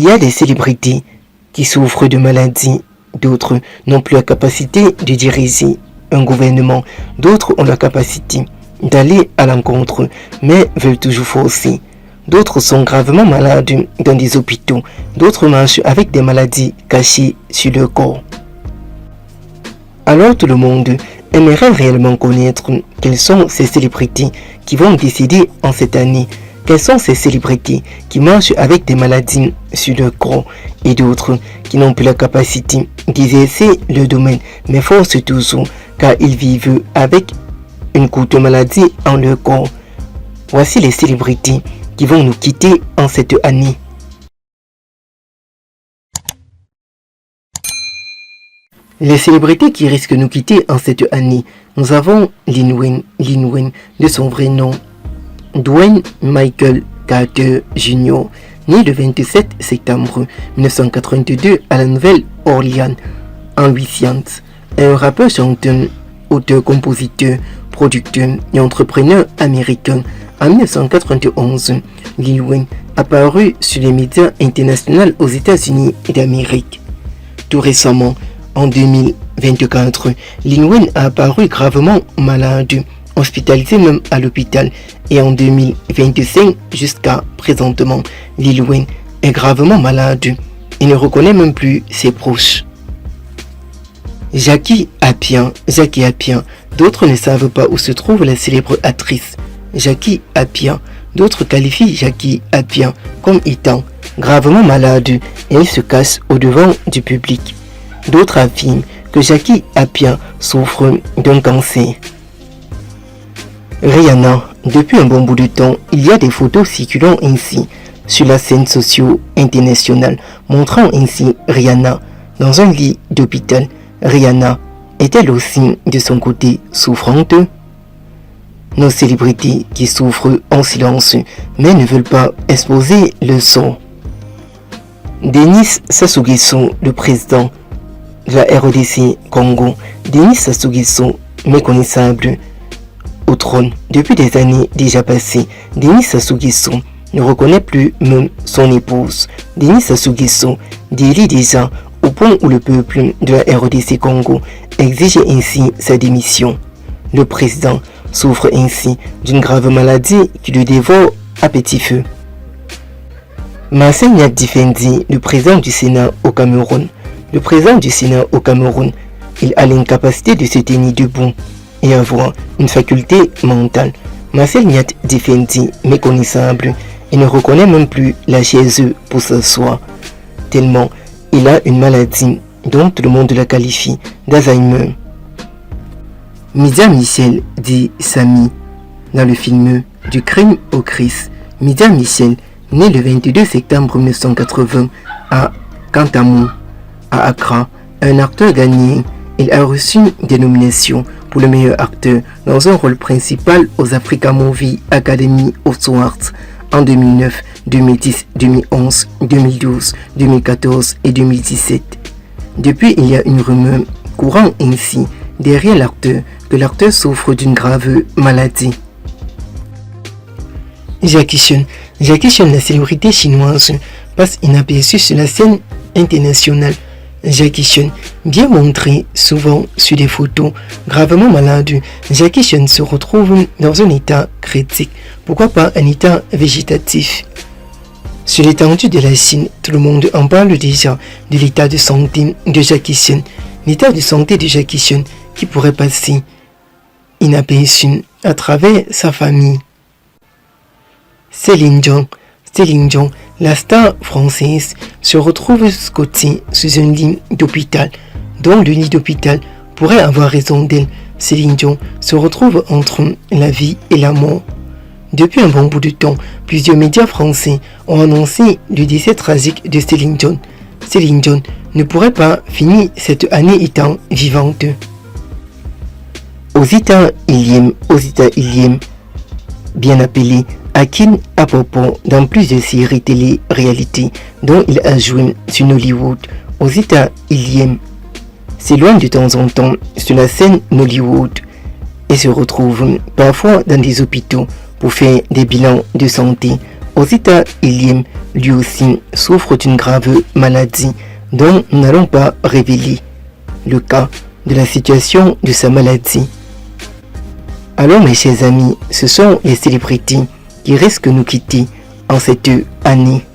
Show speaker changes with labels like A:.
A: Il y a des célébrités qui souffrent de maladies, d'autres n'ont plus la capacité de diriger un gouvernement, d'autres ont la capacité d'aller à l'encontre, mais veulent toujours forcer. D'autres sont gravement malades dans des hôpitaux, d'autres marchent avec des maladies cachées sur leur corps. Alors tout le monde aimerait réellement connaître quelles sont ces célébrités qui vont décéder en cette année. Quelles sont ces célébrités qui marchent avec des maladies sur leur corps et d'autres qui n'ont plus la capacité d'exercer le domaine, mais forcent toujours car ils vivent avec une courte maladie en leur corps. Voici les célébrités qui vont nous quitter en cette année. Les célébrités qui risquent de nous quitter en cette année, nous avons Lin Wayne, de son vrai nom, Dwayne Michael Carter Jr., né le 27 septembre 1982 à la Nouvelle-Orléans, en Louisiane, est un rappeur, chanteur, auteur, compositeur, producteur et entrepreneur américain. En 1991, Lil Wayne apparu sur les médias internationaux aux États-Unis d'Amérique. Tout récemment, en 2024, Lil Wayne a apparu gravement malade, hospitalisé même à l'hôpital, et en 2025 jusqu'à présentement, Lil Wayne est gravement malade et ne reconnaît même plus ses proches. Jackie Appian, d'autres ne savent pas où se trouve la célèbre actrice Jackie Appian. D'autres qualifient Jackie Appian comme étant gravement malade et elle se cache au devant du public. D'autres affirment que Jackie Appian souffre d'un cancer. Rihanna, depuis un bon bout de temps, il y a des photos circulant ainsi sur la scène socio-internationale, montrant ainsi Rihanna dans un lit d'hôpital. Rihanna est-elle aussi de son côté souffrante? Nos célébrités qui souffrent en silence mais ne veulent pas exposer le son. Denis Sassou Nguesso, le président de la RDC Congo. Denis Sassou Nguesso, méconnaissable au trône depuis des années déjà passées. Denis Sassou Nguesso ne reconnaît plus même son épouse. Denis Sassou Nguesso délie déjà au point où le peuple de la RDC Congo exige ainsi sa démission. Le président souffre ainsi d'une grave maladie qui le dévore à petit feu. Marcel Nyat Difendi, le président du Sénat au Cameroun. Le président du Sénat au Cameroun, il a l'incapacité de se tenir debout et avoir une faculté mentale. Marcel Nyat Difendi, méconnaissable, et ne reconnaît même plus la chaise pour s'asseoir, tellement il a une maladie dont tout le monde la qualifie d'Alzheimer. Mia Michel, dit Samy dans le film Du crime au Christ. Mia Michel, né le 22 septembre 1980 à Kantamou, à Accra, un acteur ghanéen. Il a reçu des nominations pour le meilleur acteur dans un rôle principal aux Africa Movie Academy Awards en 2009, 2010, 2011, 2012, 2014 et 2017. Depuis, il y a une rumeur courant ainsi derrière l'acteur que l'acteur souffre d'une grave maladie. Jackie Chan, la célébrité chinoise, passe inaperçue sur la scène internationale. Jackie Chan, bien montré souvent sur des photos, gravement malade, Jackie Chan se retrouve dans un état critique, pourquoi pas un état végétatif. Sur l'étendue de la Chine, tout le monde en parle déjà de l'état de santé de Jackie Chan. L'état de santé de Jackie Chan qui pourrait passer inaperçu à travers sa famille. Céline Dion, la star française, se retrouve scotée sous un lit d'hôpital, dont le lit d'hôpital pourrait avoir raison d'elle. Céline Dion se retrouve entre la vie et la mort. Depuis un bon bout de temps, plusieurs médias français ont annoncé le décès tragique de Céline Dion. Céline Dion ne pourrait pas finir cette année étant vivante. Osita Iliem, bien appelé Akin Apopo dans plusieurs séries télé-réalité dont il a joué sur Nollywood. Osita Iliem s'éloigne de temps en temps sur la scène Nollywood et se retrouve parfois dans des hôpitaux pour faire des bilans de santé. aux États, Ilim, lui aussi, souffre d'une grave maladie dont nous n'allons pas révéler le cas de la situation de sa maladie. Alors mes chers amis, ce sont les célébrités qui risquent de nous quitter en cette année